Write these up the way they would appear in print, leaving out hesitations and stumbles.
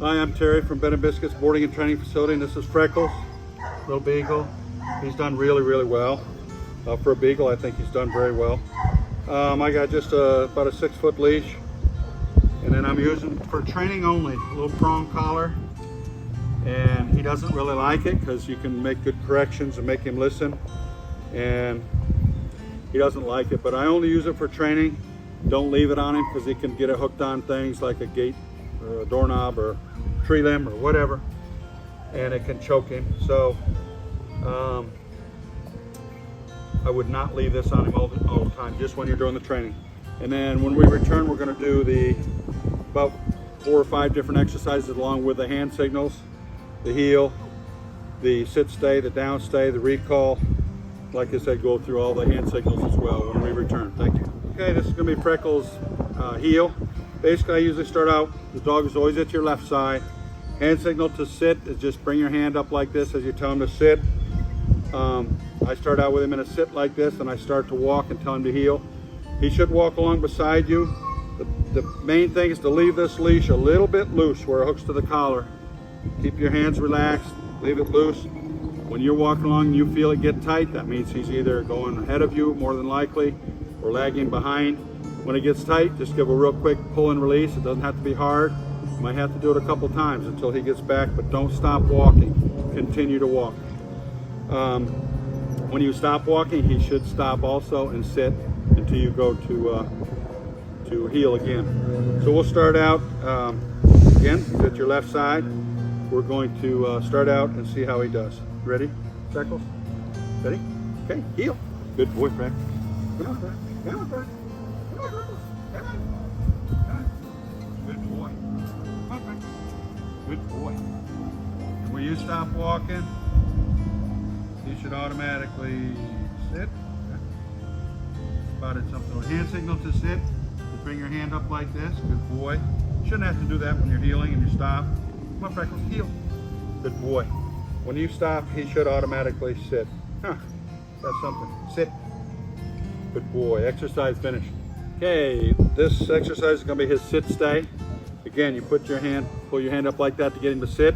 Hi, I'm Terry from Bed and Biscuits Boarding and Training Facility, and this is Freckle, little beagle. He's done really well. For a beagle, I think he's done very well. I got just about a 6-foot leash, and then I'm using for training only, a little prong collar. And he doesn't really like it because you can make good corrections and make him listen, and he doesn't like it, but I only use it for training. Don't leave it on him because he can get it hooked on things like a gate or a doorknob or tree limb or whatever, and it can choke him. So I would not leave this on him all the time, just when you're doing the training. And then when we return, we're going to do about 4 or 5 different exercises along with the hand signals, the heel, the sit stay, the down stay, the recall. Like I said, go through all the hand signals as well when we return. Thank you. Okay, this is going to be Freckle's heel. Basically, I usually start out, the dog is always at your left side. Hand signal to sit is just bring your hand up like this as you tell him to sit. I start out with him in a sit like this, and I start to walk and tell him to heel. He should walk along beside you. The main thing is to leave this leash a little bit loose where it hooks to the collar. Keep your hands relaxed, leave it loose. When you're walking along and you feel it get tight, that means he's either going ahead of you, more than likely, or lagging behind. When it gets tight, just give a real quick pull and release. It doesn't have to be hard. You might have to do it a couple times until he gets back, but don't stop walking. Continue to walk. When you stop walking, he should stop also and sit until you go to heel again. So we'll start out, again, he's at your left side. We're going to start out and see how he does. Ready, Freckles? Ready? Okay, heel. Good boy, Freck. Come on, Freck. Come on, Freck. Come on, Freckles. Come on. Come on. Good boy. Come on, Freck. Good boy. And when you stop walking, you should automatically sit. Spotted something. Hand signal to sit. You bring your hand up like this. Good boy. You shouldn't have to do that when you're heeling and you stop. Come on, Freckles, heel. Good boy. When you stop, he should automatically sit. Huh, that's something. Sit. Good boy. Exercise finished. Okay, this exercise is going to be his sit stay. Again, you put your hand, pull your hand up like that to get him to sit.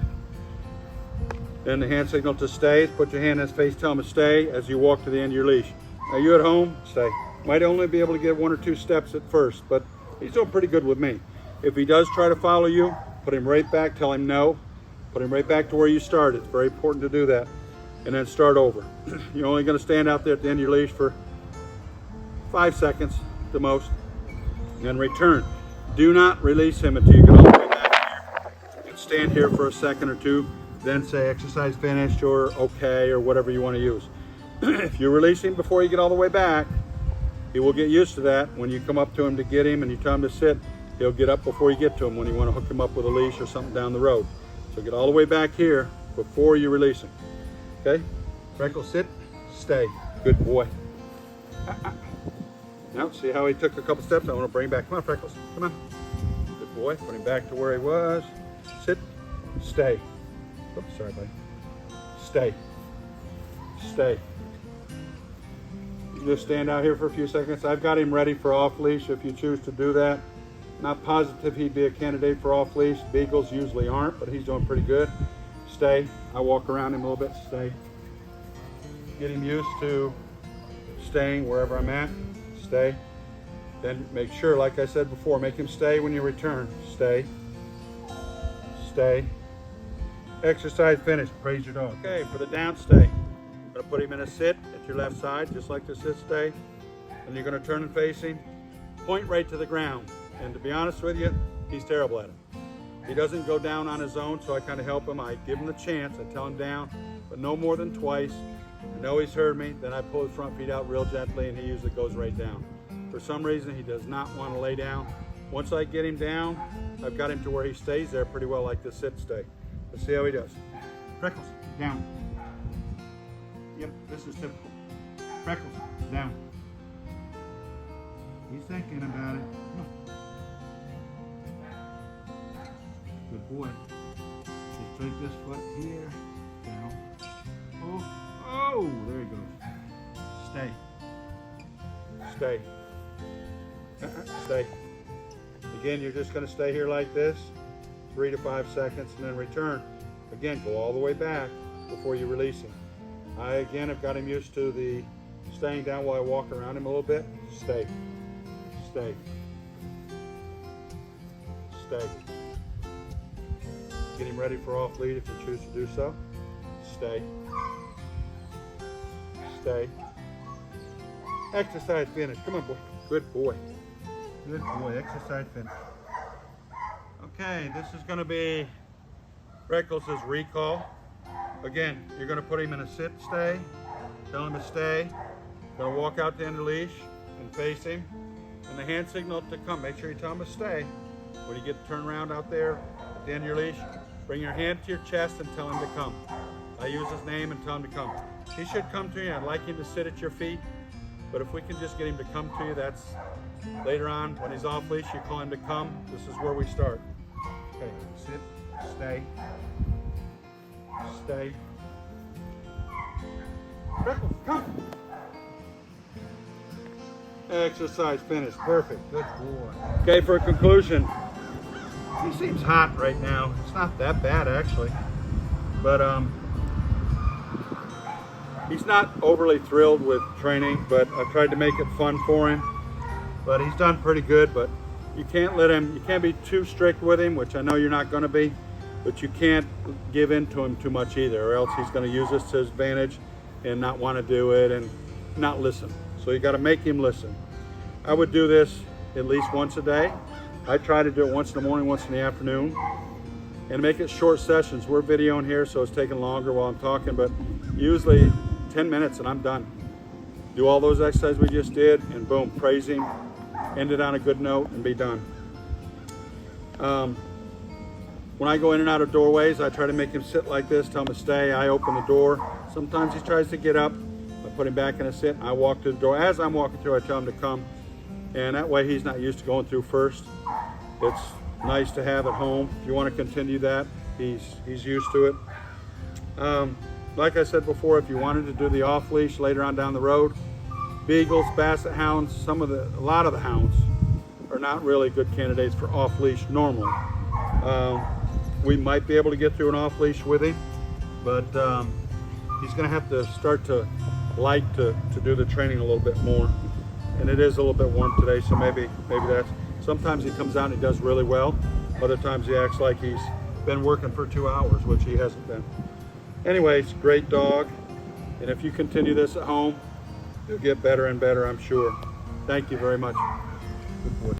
Then the hand signal to stay. Put your hand in his face, tell him to stay as you walk to the end of your leash. Now you at home, stay. Might only be able to get 1 or 2 steps at first, but he's doing pretty good with me. If he does try to follow you, put him right back, tell him no. Put him right back to where you started. It's very important to do that. And then start over. You're only going to stand out there at the end of your leash for 5 seconds at the most. And then return. Do not release him until you get all the way back here. You can stand here for a second or 2, then say exercise finished or okay or whatever you want to use. If you release him before you get all the way back, he will get used to that. When you come up to him to get him and you tell him to sit, he'll get up before you get to him when you want to hook him up with a leash or something down the road. So get all the way back here before you release him. Okay? Freckle, sit, stay. Good boy. Now, see how he took a couple steps? I want to bring him back. Come on, Freckles. Come on. Good boy. Put him back to where he was. Sit, stay. Oops, sorry, buddy. Stay. Stay. You can just stand out here for a few seconds. I've got him ready for off leash if you choose to do that. Not positive he'd be a candidate for off leash. Beagles usually aren't, but he's doing pretty good. Stay. I walk around him a little bit. Stay. Get him used to staying wherever I'm at. Stay. Then make sure, like I said before, make him stay when you return. Stay. Stay. Exercise finished. Praise your dog. Okay, for the down stay, I'm going to put him in a sit at your left side, just like the sit stay. And you're going to turn and face him. Point right to the ground. And to be honest with you, he's terrible at it. He doesn't go down on his own, so I kind of help him. I give him the chance. I tell him down, but no more than twice. I know he's heard me. Then I pull his front feet out real gently, and he usually goes right down. For some reason, he does not want to lay down. Once I get him down, I've got him to where he stays there pretty well, like the sit stay. Let's see how he does. Freckles, down. Yep, this is typical. Freckles, down. He's thinking about it. Come on. Good boy. Just take this foot here, down. Oh, there he goes. Stay. Stay. Stay. Again, you're just going to stay here like this. 3 to 5 seconds, and then return. Again, go all the way back before you release him. I again have got him used to the staying down while I walk around him a little bit. Stay, stay, stay. Get him ready for off lead if you choose to do so. Stay, stay. Exercise finish. Come on, boy. Good boy. Good boy. Exercise finish. Okay, this is going to be Freckles' recall. Again, you're going to put him in a sit stay. Tell him to stay. Going to walk out the end of the leash and face him. And the hand signal to come. Make sure you tell him to stay. When you get to turn around out there at the end of your leash, bring your hand to your chest and tell him to come. I use his name and tell him to come. He should come to you. I'd like him to sit at your feet. But if we can just get him to come to you, that's later on when he's off leash, you call him to come. This is where we start. Okay, sit, stay, stay. Freckle, come. Exercise finished. Perfect. Good boy. Okay, for a conclusion, he seems hot right now. It's not that bad actually, but he's not overly thrilled with training, but I tried to make it fun for him. But he's done pretty good, but you can't let him, you can't be too strict with him, which I know you're not going to be, but you can't give in to him too much either, or else he's going to use this to his advantage and not want to do it and not listen. So you got to make him listen. I would do this at least once a day. I try to do it once in the morning, once in the afternoon, and make it short sessions. We're videoing here, so it's taking longer while I'm talking, but usually 10 minutes and I'm done. Do all those exercises we just did and boom, praise him, end it on a good note and be done. When I go in and out of doorways, I try to make him sit like this, tell him to stay. I open the door. Sometimes he tries to get up. I put him back in a sit. I walk to the door. As I'm walking through, I tell him to come. And that way he's not used to going through first. It's nice to have at home. If you want to continue that, he's used to it. Like I said before, if you wanted to do the off leash later on down the road, beagles, basset hounds, a lot of the hounds are not really good candidates for off leash normally. We might be able to get through an off leash with him, but he's going to have to start to like to do the training a little bit more. And it is a little bit warm today, so maybe that's. Sometimes he comes out and he does really well. Other times he acts like he's been working for 2 hours, which he hasn't been. Anyways, great dog. And if you continue this at home, you'll get better and better, I'm sure. Thank you very much. Good boy.